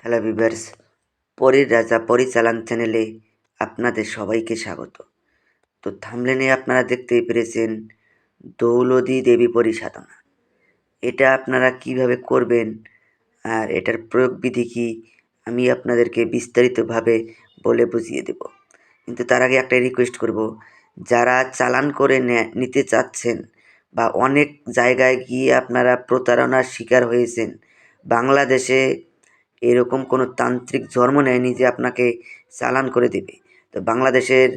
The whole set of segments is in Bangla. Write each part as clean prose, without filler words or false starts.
হ্যালো ভিউয়ার্স, পরীর রাজা পরিচালন চ্যানেলে আপনাদের সবাইকে স্বাগত। তো থাম্বনেলে আপনারা দেখতেই পেরেছেন দৌলতী দেবী পরিসাধনা। এটা আপনারা কিভাবে করবেন আর এটার প্রয়োগ বিধি কী আমি আপনাদেরকে বিস্তারিতভাবে বলে বুঝিয়ে দেব। কিন্তু তার আগে একটা রিকোয়েস্ট করব, যারা চালান করে নিতে চাচ্ছেন বা অনেক জায়গায় গিয়ে আপনারা প্রতারণার শিকার হয়েছেন, বাংলাদেশে এরকম কোনো তান্ত্রিক জন্ম নেয়নি যে আপনাকে চালান করে দেবে। তো বাংলাদেশের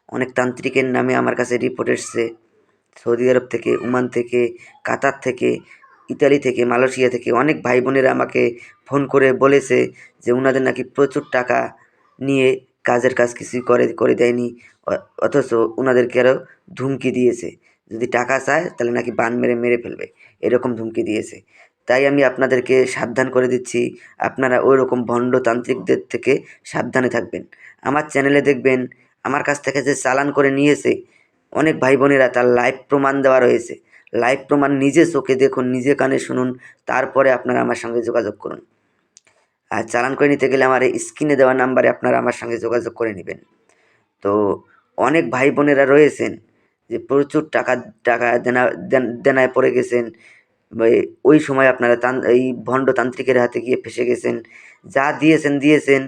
অনেক তান্ত্রিকের নামে আমার কাছে রিপোর্ট এসছে, সৌদি আরব থেকে, ওমান থেকে, কাতার থেকে, ইতালি থেকে, মালয়েশিয়া থেকে অনেক ভাই বোনেরা আমাকে ফোন করে বলেছে যে ওনাদের নাকি প্রচুর টাকা নিয়ে কাজের কাজ কিছুই করে দেয়নি, অথচ ওনাদেরকে আরও ধুমকি দিয়েছে, যদি টাকা চায় তাহলে নাকি বান মেরে মেরে ফেলবে, এরকম ধুমকি দিয়েছে। তাই আমি আপনাদেরকে সাবধান করে দিচ্ছি, আপনারা ওই রকম ভণ্ড তান্ত্রিকদের থেকে সাবধানে থাকবেন। আমার চ্যানেলে দেখবেন আমার কাছ থেকে যে চালান করে নিয়েছে অনেক ভাই বোনেরা, তার লাইভ প্রমাণ দেওয়া রয়েছে। লাইভ প্রমাণ নিজে চোখে দেখুন, নিজে কানে শুনুন, তারপরে আপনারা আমার সঙ্গে যোগাযোগ করুন। আর চালান করে নিতে গেলে আমার এই স্ক্রিনে দেওয়া নাম্বারে আপনারা আমার সঙ্গে যোগাযোগ করে নেবেন। তো অনেক ভাই বোনেরা রয়েছেন যে প্রচুর টাকা টাকা দেনায় পড়ে গেছেন, ওই সময় আপনারা এই ভণ্ড তান্ত্রিকের হাতে গিয়ে ফেসে গেছেন। যা দিয়েছেন,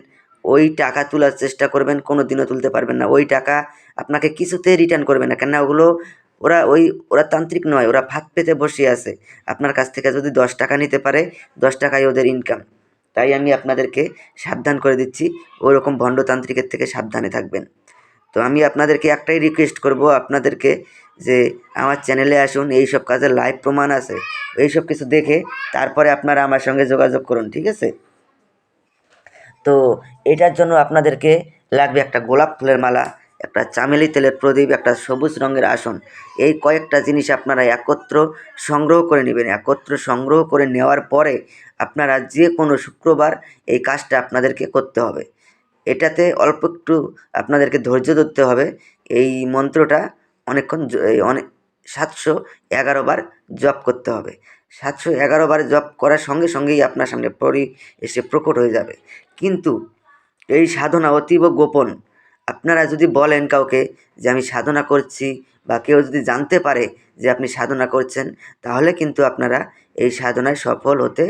ওই টাকা তোলার চেষ্টা করবেন, কোনো দিনও তুলতে পারবেন না। ওই টাকা আপনাকে কিছুতেই রিটার্ন করবে না, কেননা ওরা তান্ত্রিক নয়, ওরা ফাঁদ পেতে বসে আছে। আপনার কাছ থেকে যদি 10 টাকা নিতে পারে, 10 টাকাই ওদের ইনকাম। তাই আমি আপনাদেরকে সাবধান করে দিচ্ছি, ওরকম ভণ্ডতান্ত্রিকের থেকে সাবধানে থাকবেন। তো আমি আপনাদেরকে একটাই রিকোয়েস্ট করব আপনাদেরকে, যে আমার চ্যানেলে আসুন, এই সব কাজের লাইভ প্রমাণ আছে, এই সব কিছু দেখে তারপরে আপনারা আমার সঙ্গে যোগাযোগ করুন, ঠিক আছে? তো এটার জন্য আপনাদেরকে লাগবে একটা গোলাপ ফুলের মালা, একটা চামেলি তেলের প্রদীপ, একটা সবুজ রঙের আসন। এই কয়েকটা জিনিস আপনারা একত্র সংগ্রহ করে নেবেন। একত্র সংগ্রহ করে নেওয়ার পরে আপনারা যে কোনো শুক্রবার এই কাজটা আপনাদেরকে করতে হবে। এটাতে অল্প একটু আপনাদেরকে ধৈর্য ধরতে হবে। এই মন্ত্রটা অনেকক্ষণ অনেক 711 বার জপ করতে হবে। 711 বার জপ করার সঙ্গে সঙ্গেই আপনার সামনে পরি এসে প্রকট হয়ে যাবে। কিন্তু এই সাধনা অতীব গোপন। আপনারা যদি বলেন কাউকে যে আমি সাধনা করছি, বা কেউ যদি জানতে পারে যে আপনি সাধনা করছেন, তাহলে কিন্তু আপনারা এই সাধনায় সফল হতে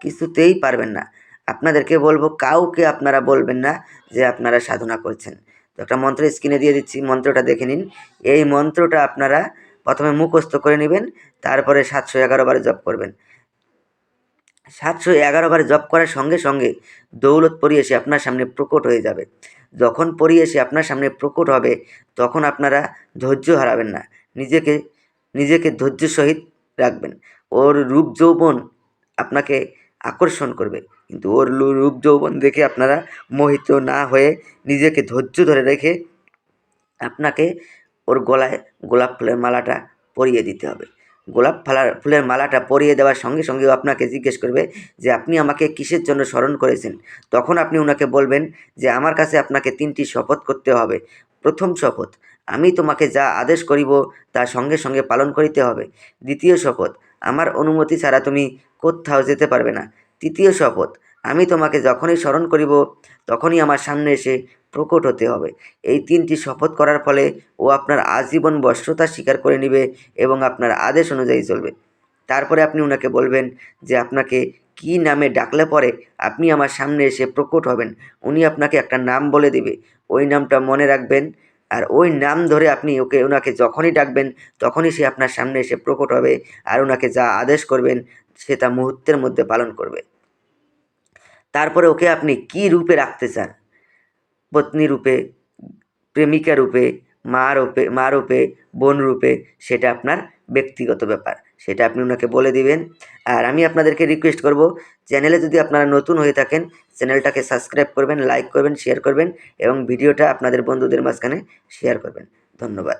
কিছুতেই পারবেন না। আপনাদেরকে বলবো, কাউকে আপনারা বলবেন না যে আপনারা সাধনা করছেন। তো একটা মন্ত্র স্ক্রিনে দিয়ে দিচ্ছি, মন্ত্রটা দেখে নিন। এই মন্ত্রটা আপনারা প্রথমে মুখস্থ করে নেবেন, তারপরে 711 বার জপ করবেন। 711 বার জপ করার সঙ্গে সঙ্গে দৌলত পরি এসে আপনার সামনে প্রকট হয়ে যাবে। যখন পরি এসে আপনার সামনে প্রকট হবে, তখন আপনারা ধৈর্য হারাবেন না, নিজেকে নিজেকে ধৈর্যের সহিত রাখবেন। ওর রূপ যৌবন আপনাকে আকর্ষণ করবে, কিন্তু ওর রূপ যৌবন দেখে আপনারা মোহিত না হয়ে নিজেকে ধৈর্য ধরে রেখে আপনাকে ওর গলায় গোলাপ ফুলের মালাটা পরিয়ে দিতে হবে। ফুলের মালাটা পরিয়ে দেওয়ার সঙ্গে সঙ্গেও আপনাকে জিজ্ঞেস করবে যে আপনি আমাকে কিসের জন্য স্মরণ করেছেন। তখন আপনি ওনাকে বলবেন যে আমার কাছে আপনাকে 3টি শপথ করতে হবে। প্রথম শপথ, আমি তোমাকে যা আদেশ করিব তা সঙ্গে সঙ্গে পালন করিতে হবে। দ্বিতীয় শপথ, আমার অনুমতি ছাড়া তুমি কোথাও যেতে পারবে না। তৃতীয় শপথ, আমি তোমাকে যখনই স্মরণ করিব তখনই আমার সামনে এসে প্রকট হতে হবে। এই 3টি শপথ করার ফলে ও আপনার আজীবন বশ্যতা স্বীকার করে নেবে এবং আপনার আদেশ অনুযায়ী চলবে। তারপরে আপনি ওনাকে বলবেন যে আপনাকে কী নামে ডাকলে পরে আপনি আমার সামনে এসে প্রকট হবেন। উনি আপনাকে একটা নাম বলে দেবে, ওই নামটা মনে রাখবেন, আর ওই নাম ধরে আপনি ওনাকে যখনই ডাকবেন তখনই সে আপনার সামনে এসে প্রকট হবে, আর ওনাকে যা আদেশ করবেন সে তা মুহূর্তের মধ্যে পালন করবে। তারপরে ওকে আপনি কী রূপে রাখতে চান, পত্নী রূপে, প্রেমিকা রূপে, মা রূপে, বোন রূপে, সেটা আপনার ব্যক্তিগত ব্যাপার, সেটা আপনি ওনাকে বলে দিবেন। আর আমি আপনাদেরকে রিকোয়েস্ট করব, চ্যানেলে যদি আপনারা নতুন হয়ে থাকেন, চ্যানেলটাকে সাবস্ক্রাইব করবেন, লাইক করবেন, শেয়ার করবেন এবং ভিডিওটা আপনাদের বন্ধুদের মাঝখানে শেয়ার করবেন। ধন্যবাদ।